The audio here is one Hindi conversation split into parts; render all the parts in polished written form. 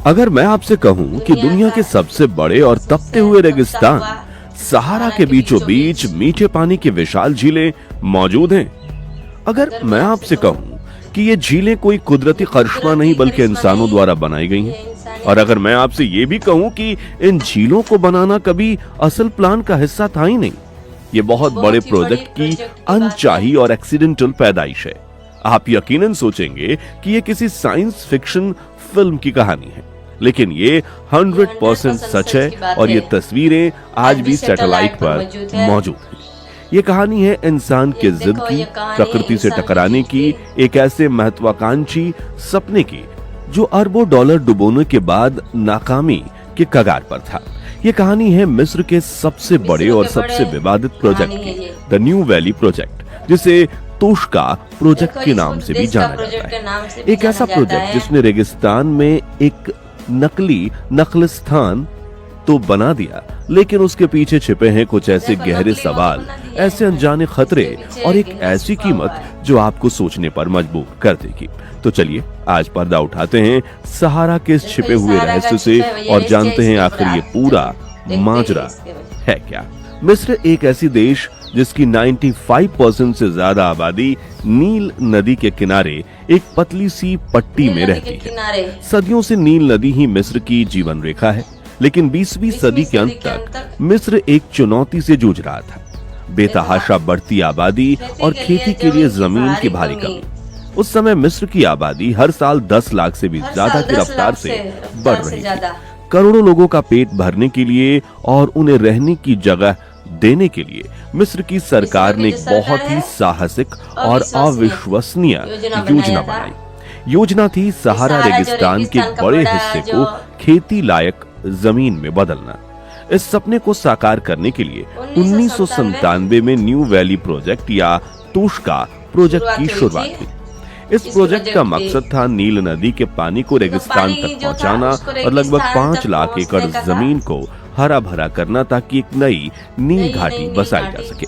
अगर मैं आपसे कहूं कि दुनिया के सबसे बड़े और तपते हुए रेगिस्तान सहारा के बीचों बीच मीठे पानी की विशाल झीलें मौजूद हैं, अगर मैं आपसे कहूं कि ये झीलें कोई कुदरती करिश्मा नहीं बल्कि इंसानों द्वारा बनाई गई हैं, और अगर मैं आपसे ये भी कहूं कि इन झीलों को बनाना कभी असल प्लान का हिस्सा था ही नहीं, ये बहुत बड़े प्रोजेक्ट की अनचाही और एक्सीडेंटल पैदाइश है, आप यकीनन सोचेंगे कि ये किसी साइंस फिक्शन फिल्म की कहानी है। लेकिन ये 100% सच है और ये तस्वीरें आज भी सैटेलाइट पर मौजूद हैं। ये कहानी है इंसान के जिद की, प्रकृति से टकराने की, एक ऐसे महत्वाकांक्षी सपने की जो अरबों डॉलर डुबोने के बाद नाकामी के कगार पर था। ये कहानी है मिस्र के सबसे बड़े और सबसे विवादित प्रोजेक्ट की, द न्यू वैली प्रोजेक्ट, जिसे तोशका प्रोजेक्ट के नाम से भी जाना जाता है। एक ऐसा प्रोजेक्ट जिसने रेगिस्तान में एक नकली नखलिस्तान तो बना दिया, लेकिन उसके पीछे छिपे हैं कुछ ऐसे गहरे सवाल, ऐसे अनजाने खतरे और एक ऐसी कीमत जो आपको सोचने पर मजबूर कर देगी। तो चलिए आज पर्दा उठाते हैं सहारा के इस छिपे हुए रहस्य से और जानते हैं आखिर ये पूरा माजरा है क्या। मिस्र एक ऐसी देश जिसकी 95% से ज्यादा आबादी नील नदी के किनारे एक पतली सी पट्टी में रहती है। सदियों से नील नदी ही मिस्र की जीवन रेखा है, लेकिन 20वीं सदी के अंत तक मिस्र एक चुनौती से जूझ रहा था। बेतहाशा बढ़ती आबादी और खेती के लिए जमीन की भारी कमी। उस समय मिस्र की आबादी हर साल 10 लाख से भी ज्यादा की रफ्तार से बढ़ रही थी। करोड़ों लोगों का पेट भरने के लिए और उन्हें रहने की जगह देने के लिए मिस्र की सरकार ने एक बहुत ही साहसिक और अविश्वसनीय योजना बनाई। योजना थी सहारा रेगिस्तान के बड़े हिस्से को खेती लायक जमीन में बदलना। इस सपने को साकार करने के लिए 1997 में न्यू वैली प्रोजेक्ट या तोशका प्रोजेक्ट की शुरुआत हुई। इस प्रोजेक्ट का मकसद था नील नदी के पानी को रेगिस्तान तक पहुंचाना और लगभग 5 लाख एकड़ जमीन को हरा भरा करना ताकि एक नई नील घाटी बसाई जा सके।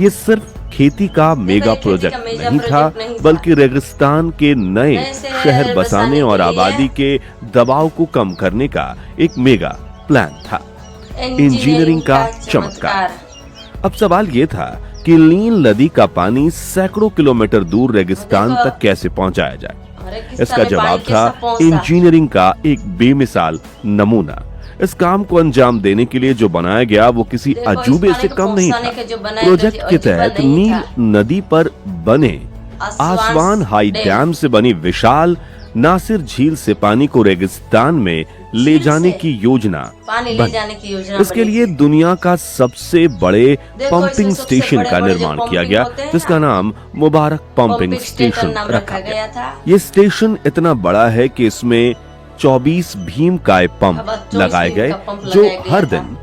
ये सिर्फ खेती का मेगा प्रोजेक्ट नहीं था, बल्कि रेगिस्तान के नए शहर बसाने और आबादी के दबाव को कम करने का एक मेगा प्लान था। इंजीनियरिंग का चमत्कार। अब सवाल ये था कि नील नदी का पानी सैकड़ों किलोमीटर दूर रेगिस्तान तक कैसे पहुंचाया जाए। इसका जवाब था इंजीनियरिंग का एक बेमिसाल नमूना। इस काम को अंजाम देने के लिए जो बनाया गया वो किसी अजूबे से कम नहीं था। प्रोजेक्ट के तहत नील नदी पर बने आसवान हाई डैम से बनी विशाल नासिर झील से पानी को रेगिस्तान में ले जाने की योजना बनी। इसके लिए दुनिया का सबसे बड़े पंपिंग स्टेशन का निर्माण किया गया, जिसका नाम मुबारक पंपिंग स्टेशन रखा गया। ये स्टेशन इतना बड़ा है कि इसमें 24 भीमकाय पंप लगाए गए जो हर दिन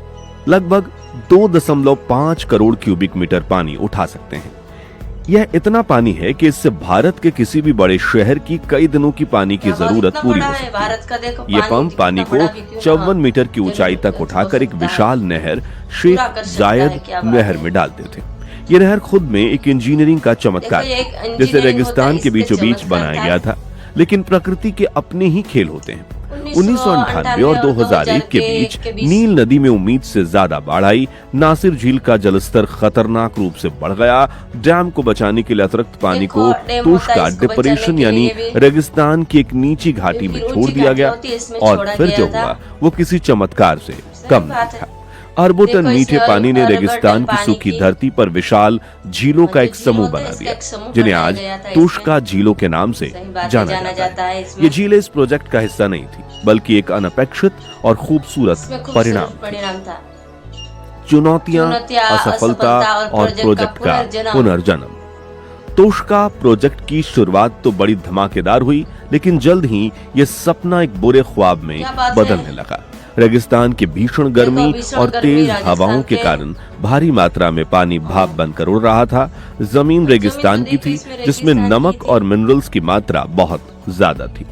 लगभग 2.5 करोड़ क्यूबिक मीटर पानी उठा सकते हैं। यह इतना पानी है कि इससे भारत के किसी भी बड़े शहर की कई दिनों की पानी की जरूरत पूरी हो सकती है। ये पंप पानी को 54 मीटर की ऊंचाई तक उठाकर एक विशाल नहर शेख जायद नहर में डालते थे। ये नहर खुद में एक इंजीनियरिंग का चमत्कार है, जिसे रेगिस्तान के बीचों बीच बनाया गया था। लेकिन प्रकृति के अपने ही खेल होते हैं। 1998 और 2001 के बीच नील नदी में उम्मीद से ज्यादा बाढ़ आई। नासिर झील का जलस्तर खतरनाक रूप से बढ़ गया। डैम को बचाने के लिए अतिरिक्त पानी को तोशका डिप्रेशन यानी रेगिस्तान की एक नीची घाटी में छोड़ दिया गया, और फिर जो हुआ वो किसी चमत्कार से कम नहीं था। अरबों टन मीठे पानी ने रेगिस्तान की सूखी धरती पर विशाल झीलों का एक समूह बना दिया, जिन्हें आज तोशका झीलों के नाम से जाना जाता है। ये झीलें इस प्रोजेक्ट का हिस्सा नहीं थी, बल्कि एक अनपेक्षित और खूबसूरत परिणाम था। चुनौतियां, असफलता और प्रोजेक्ट का पुनर्जन्म। तोशका प्रोजेक्ट की शुरुआत तो बड़ी धमाकेदार हुई, लेकिन जल्द ही ये सपना एक बुरे ख्वाब में बदलने लगा। रेगिस्तान की भीषण गर्मी और तेज हवाओं के कारण भारी मात्रा में पानी भाप बनकर उड़ रहा था। जमीन रेगिस्तान की थी, जिसमें नमक और मिनरल्स की मात्रा बहुत ज्यादा थी,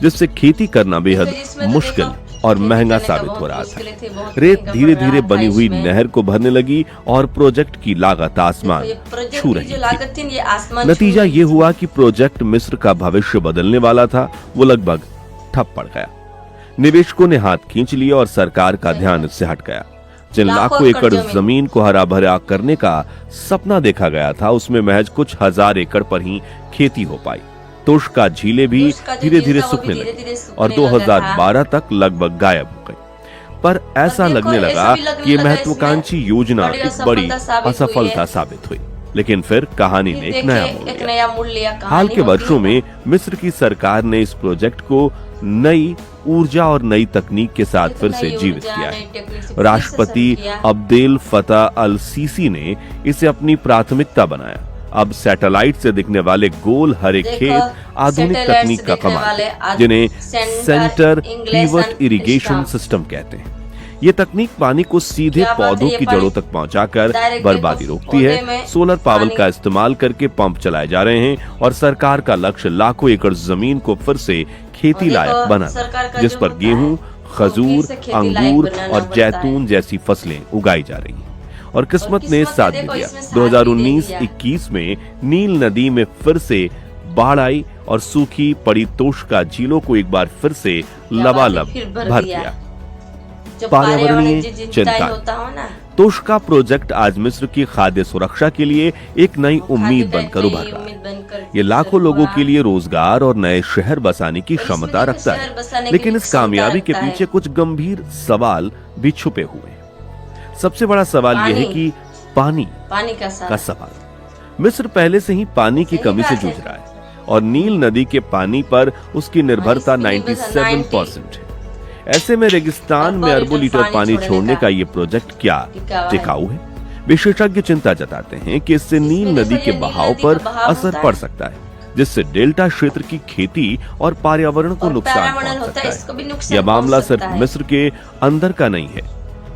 जिससे खेती करना बेहद मुश्किल और महंगा साबित हो रहा था। रेत धीरे धीरे बनी हुई नहर को भरने लगी और प्रोजेक्ट की लागत आसमान छू रही थी। नतीजा ये हुआ कि प्रोजेक्ट मिस्र का भविष्य बदलने वाला था, वो लगभग ठप पड़ गया। निवेशकों ने हाथ खींच लिया और सरकार का ध्यान इससे हट गया। जिन लाखों एकड़ जमीन को हरा भरा करने का सपना देखा गया था, उसमें महज कुछ हजार एकड़ पर ही खेती हो पाई। तोषका झीलें भी धीरे धीरे सूखने लगी और 2012 तक लगभग गायब हो गई। पर ऐसा लगने लगा कि ये महत्वाकांक्षी योजना एक बड़ी असफलता साबित हुई। लेकिन फिर कहानी ने एक नया मोड़ लिया। हाल के वर्षों में मिस्र की सरकार ने इस प्रोजेक्ट को नई ऊर्जा और नई तकनीक के साथ फिर से जीवित किया है। राष्ट्रपति अब्देल फतह अल सीसी ने इसे अपनी प्राथमिकता बनाया। अब सैटेलाइट से दिखने वाले गोल हरे खेत आधुनिक तकनीक का कमाल है, जिन्हें सेंटर पीवट इरिगेशन सिस्टम कहते हैं। ये तकनीक पानी को सीधे पौधों की जड़ों तक पहुंचाकर बर्बादी रोकती है। सोलर पावर का इस्तेमाल करके पंप चलाए जा रहे हैं और सरकार का लक्ष्य लाखों एकड़ जमीन को फिर से खेती लायक बनाना, जिस पर गेहूं, खजूर, अंगूर और जैतून जैसी फसलें उगाई जा रही हैं। और किस्मत ने साथ भी दिया। 2019-21 में नील नदी में फिर से बाढ़ आई और सूखी पड़ी तोषका झीलों को एक बार फिर से लबालब भर दिया। पर्यावरणीय चिंता। तोषका प्रोजेक्ट आज मिस्र की खाद्य सुरक्षा के लिए एक नई उम्मीद बनकर उभर रहा है। ये लाखों लोगों के लिए रोजगार और नए शहर बसाने की क्षमता रखता है। लेकिन इस कामयाबी के पीछे कुछ गंभीर सवाल भी छुपे हुए हैं। सबसे बड़ा सवाल यह है कि पानी का सवाल। मिस्र पहले से ही पानी की कमी से जूझ रहा है और नील नदी के पानी पर उसकी निर्भरता 97% है। ऐसे में रेगिस्तान में अरबों लीटर पानी छोड़ने का ये प्रोजेक्ट क्या टिकाऊ है? विशेषज्ञ चिंता जताते हैं कि इससे नील नदी के बहाव पर असर पड़ सकता है, जिससे डेल्टा क्षेत्र की खेती और पर्यावरण को नुकसान पहुंच सकता है। यह मामला सिर्फ मिस्र के अंदर का नहीं है,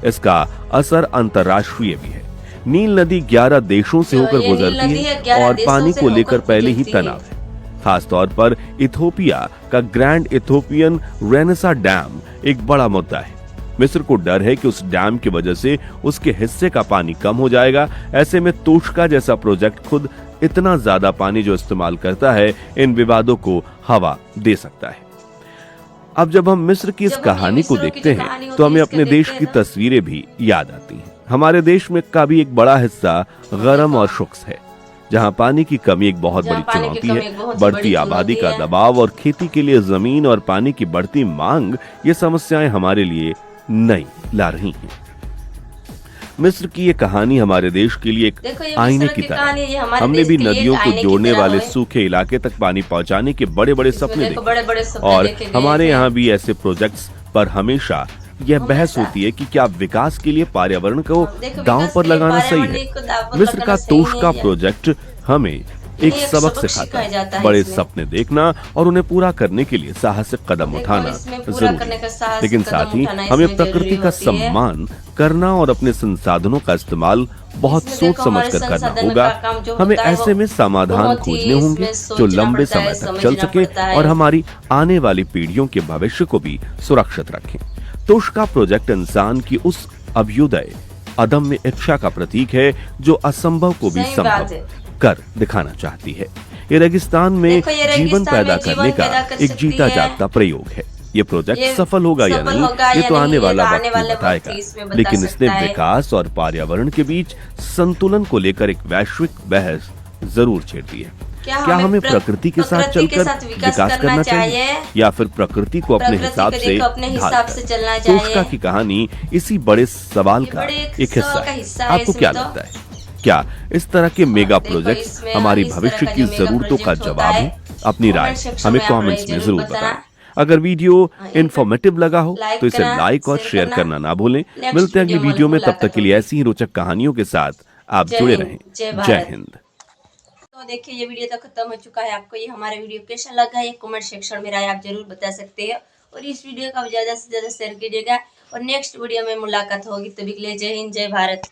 इसका असर अंतर्राष्ट्रीय भी है। नील नदी 11 देशों से होकर गुजरती है और पानी को लेकर पहले ही तनाव है। खासतौर पर इथोपिया का ग्रैंड इथोपियन रेनेसा डैम एक बड़ा मुद्दा है। मिस्र को डर है कि उस डैम की वजह से उसके हिस्से का पानी कम हो जाएगा। ऐसे में तोषका जैसा प्रोजेक्ट खुद इतना ज्यादा पानी जो इस्तेमाल करता है, इन विवादों को हवा दे सकता है। अब जब हम मिस्र की इस कहानी को देखते हैं तो हमें अपने देश की तस्वीरें भी याद आती हैं। हमारे देश में का भी एक बड़ा हिस्सा गरम और शुष्क है, जहां पानी की कमी एक बहुत बड़ी चुनौती है। बढ़ती आबादी का दबाव और खेती के लिए जमीन और पानी की बढ़ती मांग, ये समस्याएं हमारे लिए नई ला रही हैं। मिस्र की ये कहानी हमारे देश के लिए एक आईने की तरह है। हमने भी नदियों को जोड़ने वाले सूखे इलाके तक पानी पहुंचाने के बड़े बड़े सपने देखे और हमारे यहाँ भी ऐसे प्रोजेक्ट्स पर हमेशा यह बहस होती है कि क्या विकास के लिए पर्यावरण को दांव पर लगाना सही है। मिस्र का तोषका प्रोजेक्ट हमें एक सबक सिखाता है। बड़े सपने देखना और उन्हें पूरा करने के लिए साहसिक कदम उठाना जरूरी है, लेकिन साथ ही हमें प्रकृति का सम्मान करना और अपने संसाधनों का इस्तेमाल बहुत सोच समझकर करना होगा। हमें ऐसे में समाधान खोजने होंगे जो लंबे समय तक चल सके और हमारी आने वाली पीढ़ियों के भविष्य को भी सुरक्षित रखें। तोषका प्रोजेक्ट इंसान की उस अभ्युदय अदम्य इच्छा का प्रतीक है जो असंभव को भी संभव कर दिखाना चाहती है। ये रेगिस्तान में जीवन पैदा करने का एक जीता जागता प्रयोग है। ये प्रोजेक्ट सफल होगा या नहीं, ये तो आने वाला वक्त ही बताएगा, लेकिन इसने विकास और पर्यावरण के बीच संतुलन को लेकर एक वैश्विक बहस जरूर छेड़ दी है। क्या हमें प्रकृति के साथ चलकर विकास करना चाहिए या फिर प्रकृति को अपने हिसाब से ढालकर? तोषका की कहानी इसी बड़े सवाल का एक हिस्सा है। आपको क्या लगता है? क्या इस तरह के मेगा प्रोजेक्ट्स हमारी भविष्य की जरूरतों का जवाब है? अपनी राय हमें कमेंट्स में जरूर बताएं। अगर वीडियो इन्फॉर्मेटिव लगा हो तो इसे लाइक और शेयर करना ना भूलें। मिलते हैं अगली वीडियो में, तब तक के लिए ऐसी ही रोचक कहानियों के साथ आप जुड़े रहें। जय हिंद। तो देखिए ये वीडियो तो खत्म हो चुका है। आपको ये हमारा वीडियो कैसा लगा ये कमेंट सेक्शन में राय आप जरूर बता सकते हैं और इस वीडियो का ज्यादा से ज्यादा शेयर कीजिएगा और नेक्स्ट वीडियो में मुलाकात होगी। तभी के लिए जय हिंद, जय भारत।